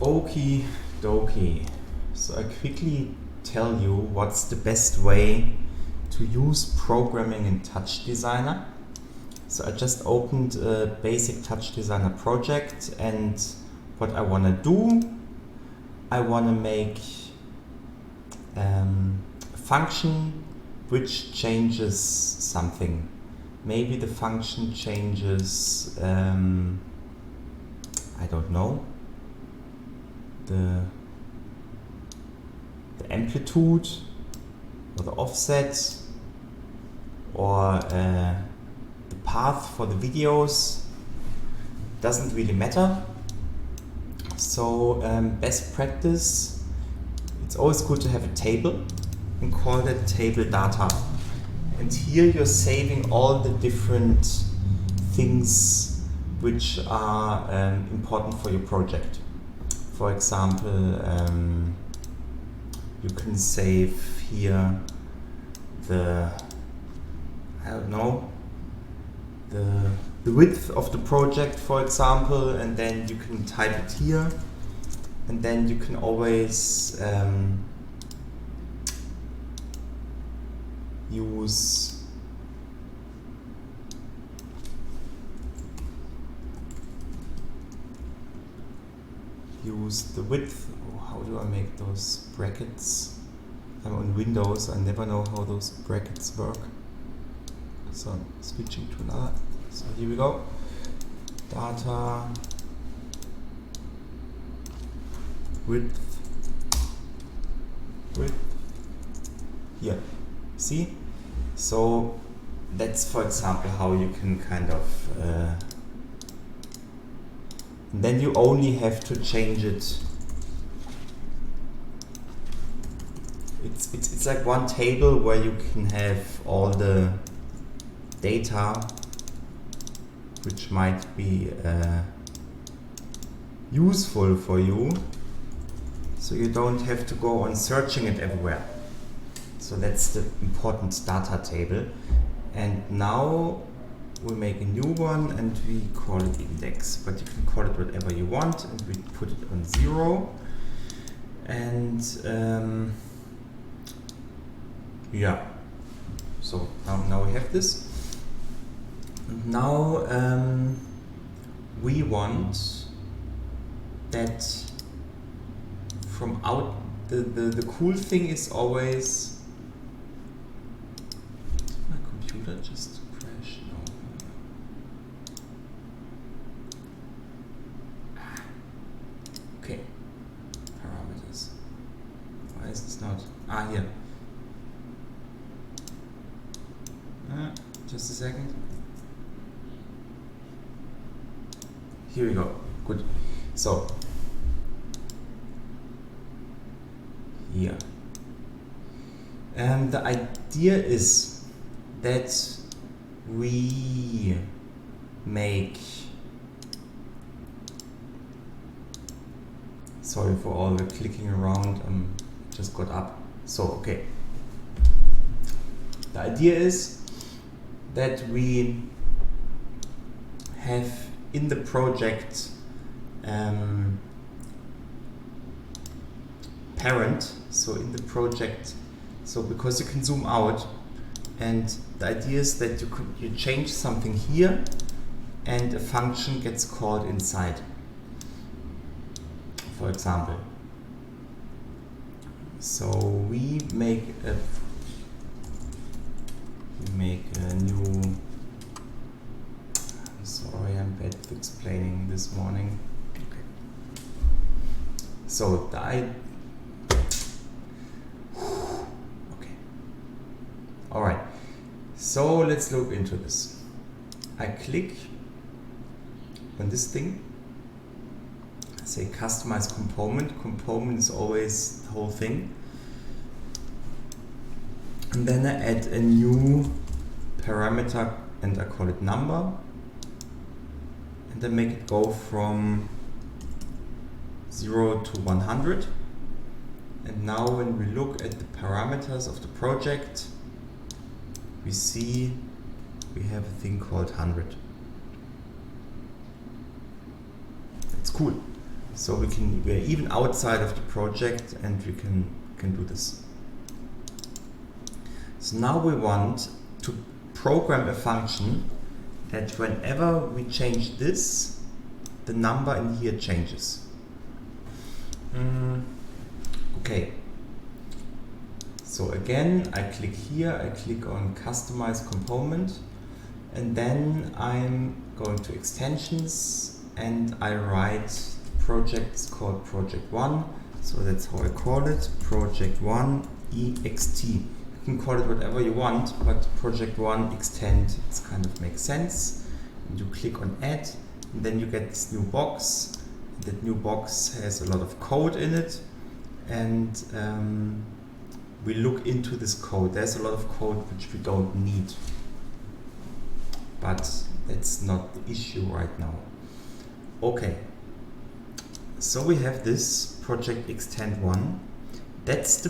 Okie dokie. So I quickly tell you what's the best way to use programming in Touchdesigner. So I just opened a basic Touchdesigner project, and what I want to do, I want to make a function which changes something. Maybe the function changes, I don't know, the amplitude or the offset or the path for the videos. Doesn't really matter. So best practice, it's always good to have a table and call that table data. And here you're saving all the different things which are important for your project. For example, you can save here the, I don't know, the width of the project, for example, and then you can type it here, and then you can always use the width. Oh, how do I make those brackets? I'm on Windows, I never know how those brackets work. So switching to another. So here we go. Data, width. Here. See? So that's, for example, how you can kind of then you only have to change it. It's like one table where you can have all the data which might be useful for you, so you don't have to go on searching it everywhere. So that's the important data table. And now we make a new one and we call it index, but you can call it whatever you want, and we put it on 0. And yeah, so now we have this. And now we want that from out, the cool thing is always, my computer just crashed. No. Okay, parameters. Why is this not? Here. Just a second. Here we go. Good. So here. The idea is that we make, sorry for all the clicking around, just got up. So, okay. The idea is that we have in the project parent, so in the project, so because you can zoom out, and the idea is that you change something here and a function gets called inside, for example. So we make a new, sorry, I'm bad at explaining this morning. Okay. So okay. All right. So let's look into this. I click on this thing. I say customize component. Component is always the whole thing. And then I add a new parameter and I call it number. And then make it go from 0 to 100. And now when we look at the parameters of the project, we see we have a thing called 100. It's cool. So we're even outside of the project and we can do this. So now we want to program a function that whenever we change this, the number in here changes. Okay. So again, I click here, I click on Customize Component, and then I'm going to Extensions, and I write the project is called Project 1, so that's how I call it, Project 1 EXT. You can call it whatever you want, but Project 1 extend, it kind of makes sense. And you click on Add, and then you get this new box. That new box has a lot of code in it, and we look into this code. There's a lot of code which we don't need, but that's not the issue right now. Okay, so we have this project extend 1. That's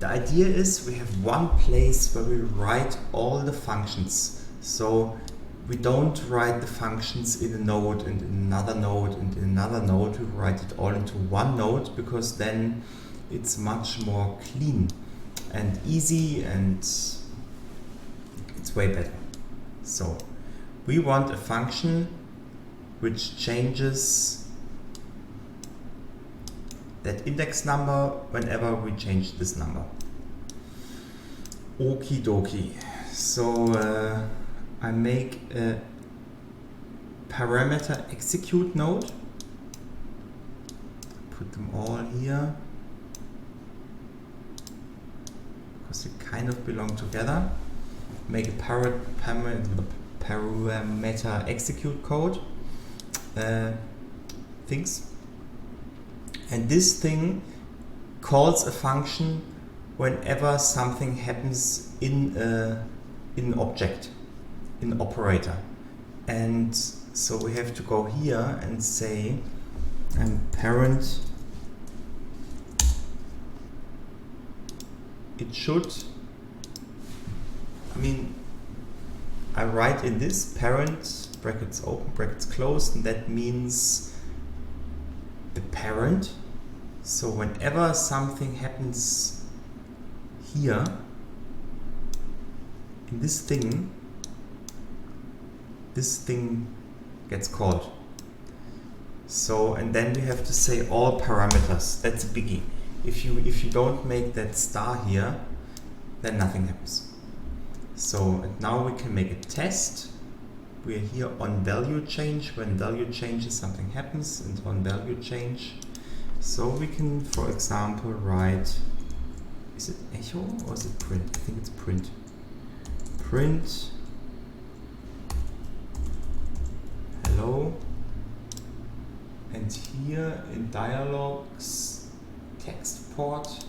the idea is we have one place where we write all the functions. So we don't write the functions in a node and in another node and in another node. We write it all into one node, because then it's much more clean and easy, and it's way better. So we want a function which changes that index number whenever we change this number. Okie dokie. So I make a parameter execute node. Put them all here, because they kind of belong together. Make a parameter execute code things. And this thing calls a function whenever something happens in an object, in an operator. And so we have to go here and say parent, it should, I write in this parent, brackets open, brackets closed, and that means the parent. So whenever something happens here in this thing gets called. So, and then we have to say all parameters. That's a biggie. If you don't make that star here, then nothing happens. So, and now we can make a test. We're here on value change. When value changes, something happens, and on value change. So we can, for example, write, is it echo or is it print? I think it's print. Print hello, and here in dialogues text port,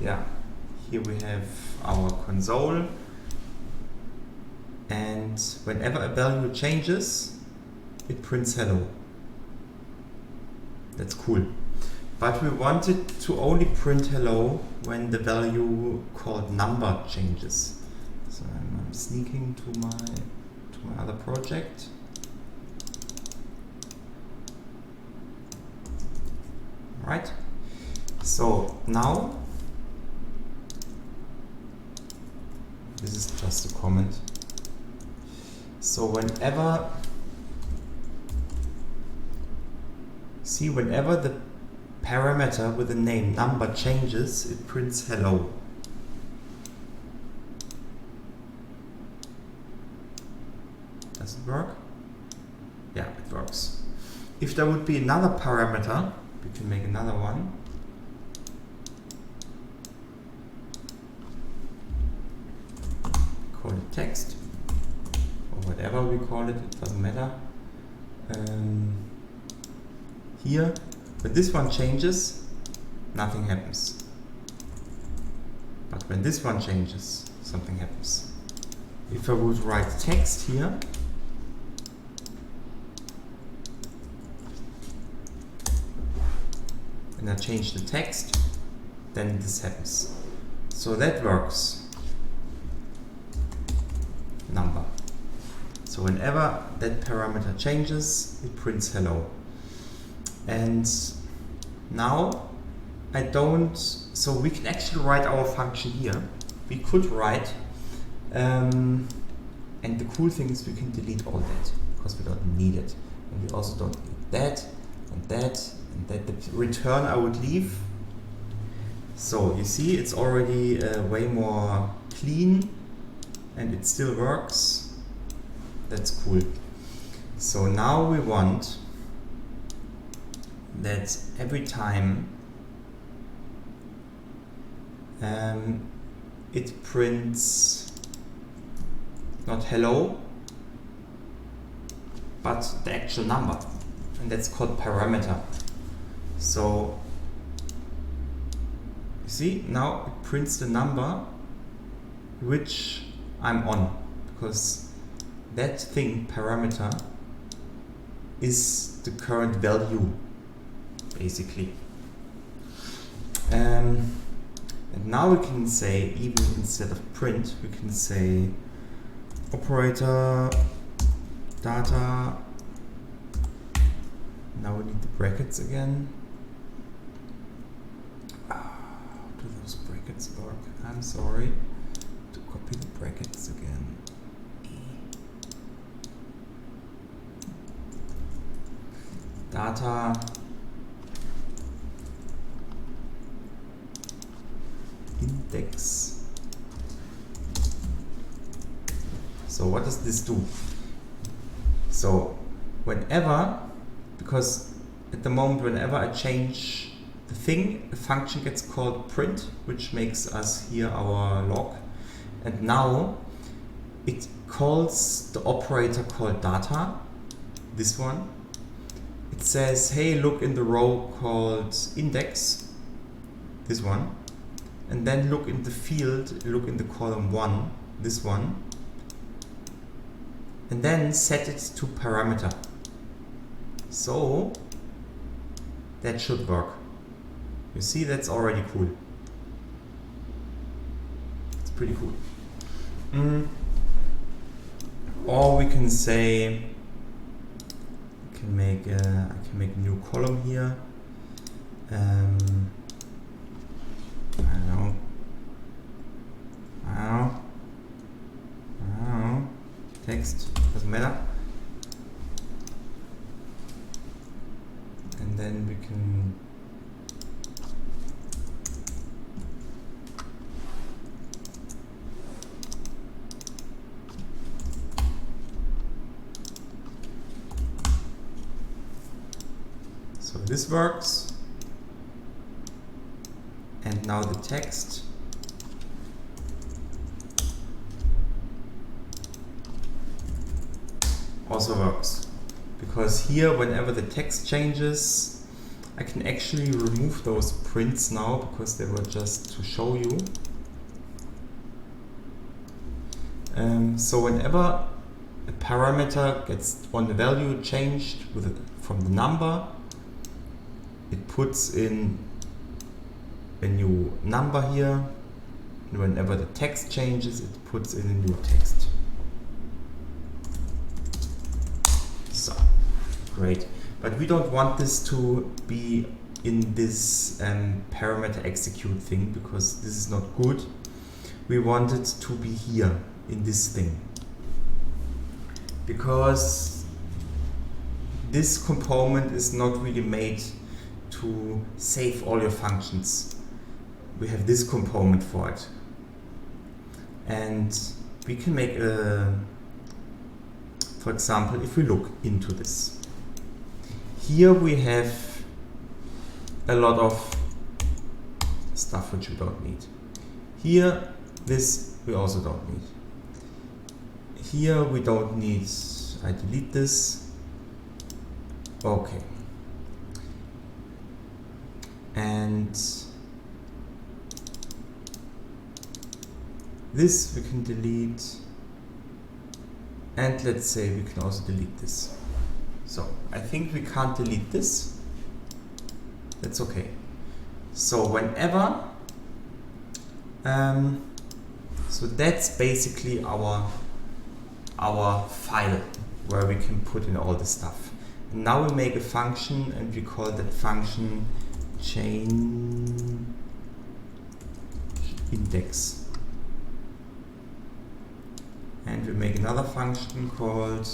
yeah, here we have our console, and whenever a value changes, it prints hello. That's cool. But we want it to only print hello when the value called number changes. So I'm sneaking to my other project. Right. So now this is just a comment. So whenever the parameter with the name number changes, it prints hello. Does it work? Yeah, it works. If there would be another parameter, we can make another one. Call it text, or whatever we call it, it doesn't matter. Here, when this one changes, nothing happens. But when this one changes, something happens. If I would write text here, and I change the text, then this happens. So that works. Number. So whenever that parameter changes, it prints hello. And now I don't, so we can actually write our function here. We could write, and the cool thing is we can delete all that because we don't need it. And we also don't need that and that and that. The return I would leave. So you see it's already way more clean and it still works. That's cool. So now we want that every time it prints not hello, but the actual number, and that's called parameter. So you see now it prints the number which I'm on, because that thing, parameter, is the current value basically. And now we can say, even instead of print, we can say operator data. Now we need the brackets again. How do those brackets work? I'm sorry. To copy the brackets again. Data index. So what does this do? So whenever, because at the moment whenever I change the thing, a function gets called print, which makes us here our log, and now it calls the operator called data, this one. It says, hey, look in the row called index, this one, and then look in the field, look in the column 1, this one, and then set it to parameter. So that should work. You see, that's already cool. It's pretty cool. Or we can say, I can make a new column here. I don't know. Text, doesn't matter. And then we can so this works. And now the text. Also works, because here whenever the text changes I can actually remove those prints now, because they were just to show you. So whenever a parameter gets one value changed from the number, it puts in a new number here, and whenever the text changes it puts in a new text. So, great. But we don't want this to be in this parameter execute thing, because this is not good. We want it to be here in this thing, because this component is not really made to save all your functions. We have this component for it. And we can make a, for example, if we look into this, here we have a lot of stuff which we don't need. Here, this we also don't need. Here we don't need, I delete this. Okay. And this we can delete. And let's say we can also delete this. So I think we can't delete this. That's okay. So whenever, so that's basically our our file where we can put in all the stuff. And now we make a function and we call that function change index. And we make another function called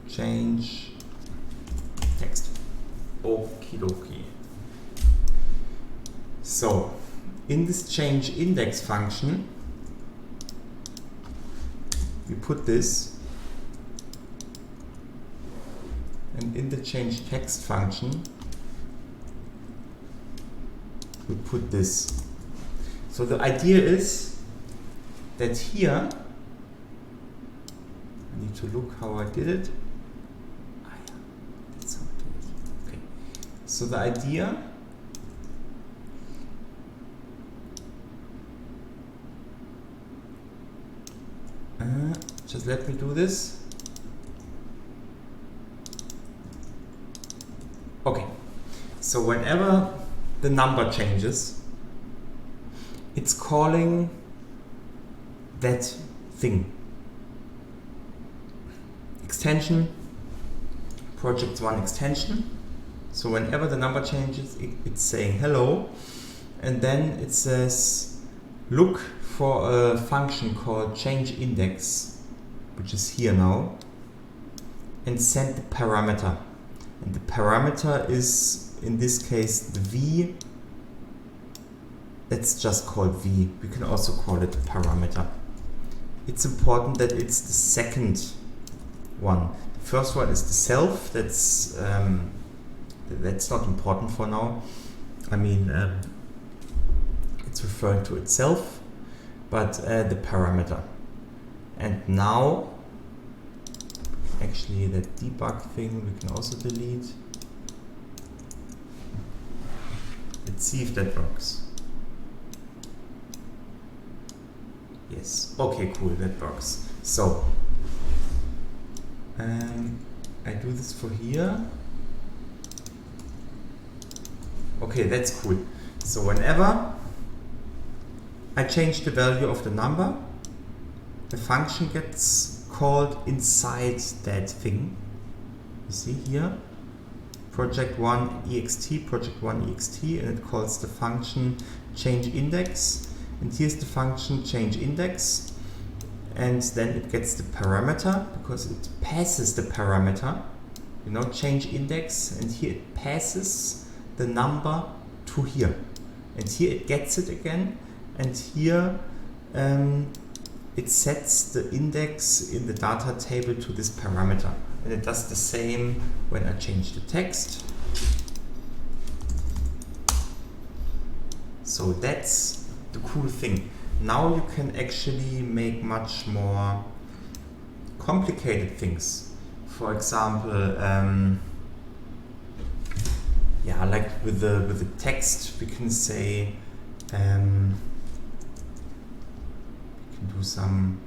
change text. Okie dokie. So in this change index function, we put this, and in the change text function, we put this. So the idea is that here, I need to look how I did it. That's how I did it. Okay. So the idea just let me do this. Okay, so whenever the number changes, it's calling that thing. Extension, project 1 extension. So whenever the number changes, it's saying hello, and then it says look for a function called change index, which is here now, and send the parameter. And the parameter is, in this case, the v. It's just called v. We can also call it a parameter. It's important that it's the second one. The first one is the self. That's not important for now. I mean, it's referring to itself, but the parameter. And now, actually, that debug thing we can also delete. Let's see if that works. Yes, okay, cool, that works. So, I do this for here. Okay, that's cool. So whenever I change the value of the number, the function gets called inside that thing. You see here, project 1 ext, project 1 ext, and it calls the function change index. And here's the function change index, and then it gets the parameter because it passes the parameter, you know, change index, and here it passes the number to here, and here it gets it again, and here it sets the index in the data table to this parameter, and it does the same when I change the text. So that's the cool thing. Now you can actually make much more complicated things. For example, yeah, like with the text, we can say we can do some.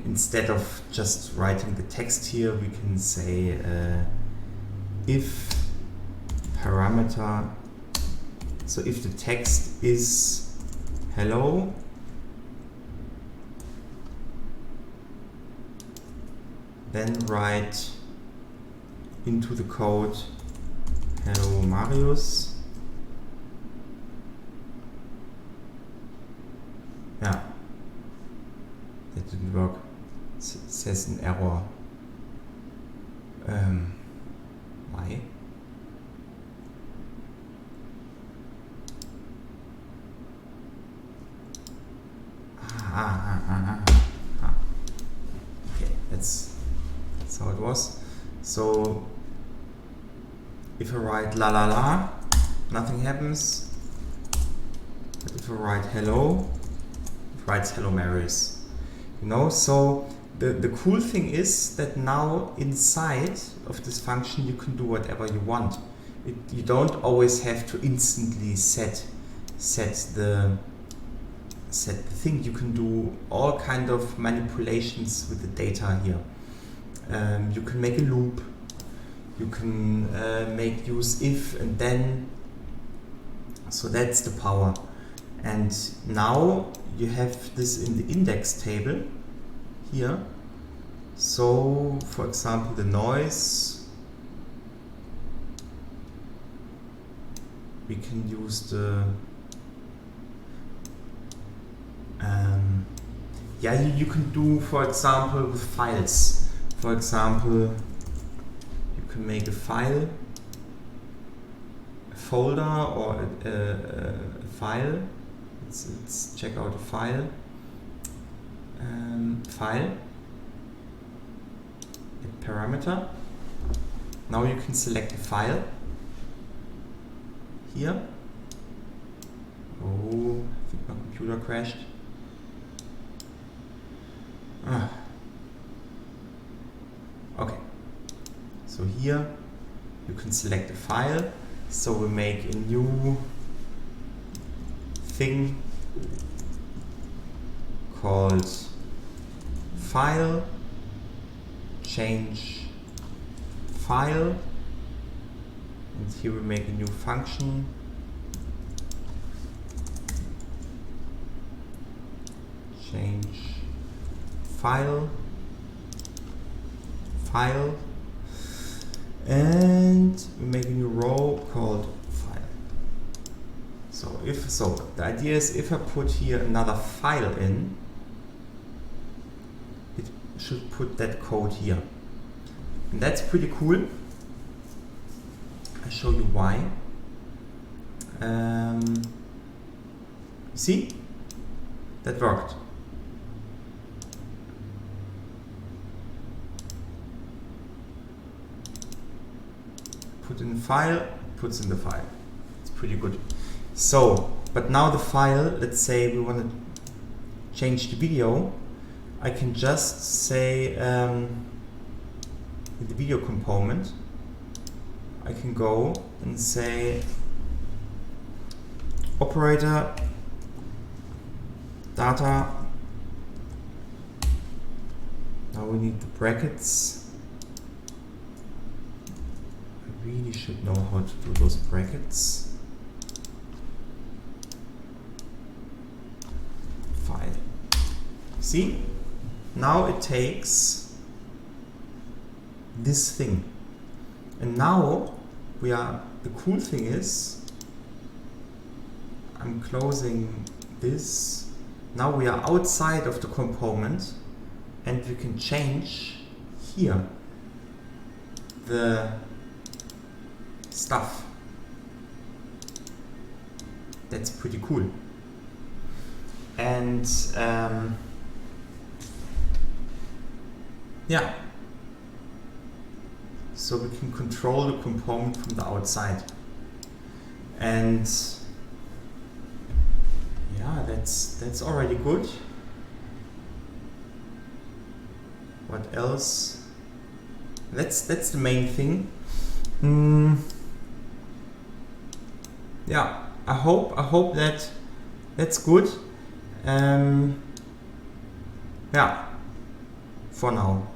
Instead of just writing the text here, we can say if parameter. So if the text is hello, then write into the code hello Marius. Yeah, that didn't work. It says an error. Why? Okay, that's how it was. So if I write la la la, nothing happens. But if I write hello, it writes hello Marius. You know, so the cool thing is that now inside of this function you can do whatever you want. You don't always have to instantly set the thing. You can do all kind of manipulations with the data here. You can make a loop. You can make use if and then. So that's the power. And now you have this in the index table here. So, for example, the noise, we can use the yeah, you can do, for example, with files. For example, you can make a file, a folder, or a file. Let's check out a file. File, a parameter. Now you can select a file here. Oh, I think my computer crashed. Okay, so here you can select a file. So we make a new thing called file, change file, and here we make a new function. Change file, and we make a new row called file. So the idea is, if I put here another file in, it should put that code here. And that's pretty cool. I'll show you why. See? That worked. Put in the file, puts in the file. It's pretty good. So, but now the file, let's say we want to change the video, I can just say with the video component, I can go and say operator data. Now we need the brackets. I really should know how to do those brackets. File. See? Now it takes this thing. And now the cool thing is, I'm closing this. Now we are outside of the component, and we can change here the stuff. That's pretty cool. And yeah, so we can control the component from the outside. And yeah, that's already good. What else? That's the main thing. Yeah, I hope that's good. Yeah, for now.